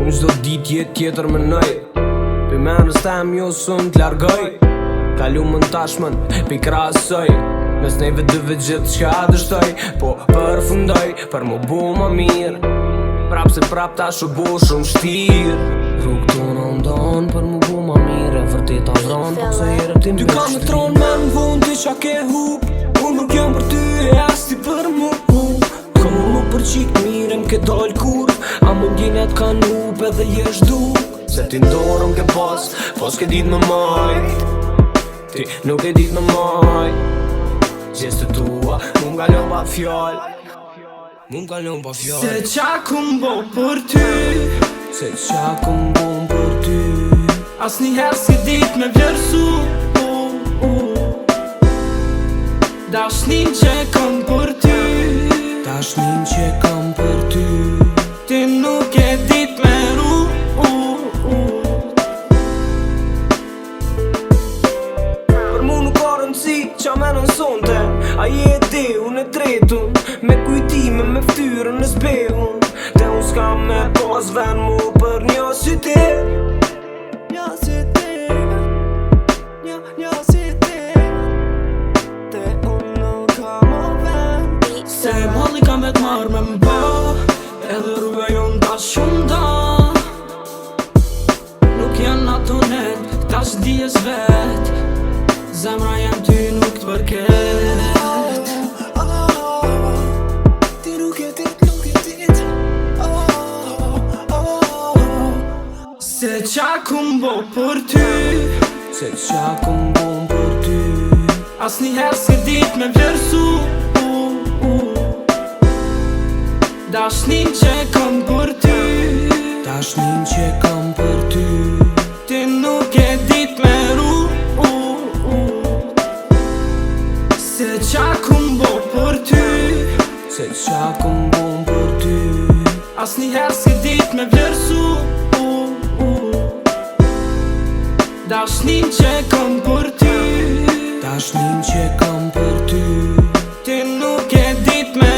Unë çdo ditë jetë tjetër menoj, pe menës tem jo sun t'largoj. Kalumën tashmen, pe krasoj, mes neve dyve gjithë qka dështoj. Po përfundoj, për mu bu ma mirë, prap se prap tash u bu shumë shtirë. Rrugë tona ndonë, për mu bu ma mirë, e vërtet a vronë, po se herë ti Ty ka me tronë me më vonë, ti qa ke hup. Unë nuk jam për ty e as ti për mu. Kom mu për qik mirë, m'ke dollë kur, a më gjenjat kanë hup edhe jesh duk. Se ti ndorëm ke pas, po s'ke dit me maj, ti nuk e dit me maj. Gjeste tua, mu m'kallon pa fjall, mu m'kallon pa fjall. Se qa kum bo për ty, Se qa kum bon për ty, as njëherë s'ke dit me vlerësu. Dashnin që kam për ty, dashnin që kam për ty, ti nuk e dit me ru. për mu nuk ka rëndësi qa me nënsonte. A je e di, unë e tretun, me kujtime, me ftyrën në zbehun. Te unë s'kam me pas ven mu për një si ti. Një si ti, një si ti, te unë nuk kam o ven. Se molli kam vetë marrë me mba, edhe rruga jonë ta shumë da. Nuk janë ato net, tash dijes vet, zemra jem ty nuk t'përket. Ti nuk e dit, nuk e dit. Se qa kum bo për ty, Se qa kum bon për ty, as njëherë s'ke dit me vlerësu. Dashnin që kam për ty, dashnin që kam për ty, ti nuk e dit me ru. Se qa kum bo për ty, Se qa kum bon për ty, as njëherë s'ke dit me vlerësu. Dashnin që kam për ty, dashnin që kam për ty, ti nuk e dit me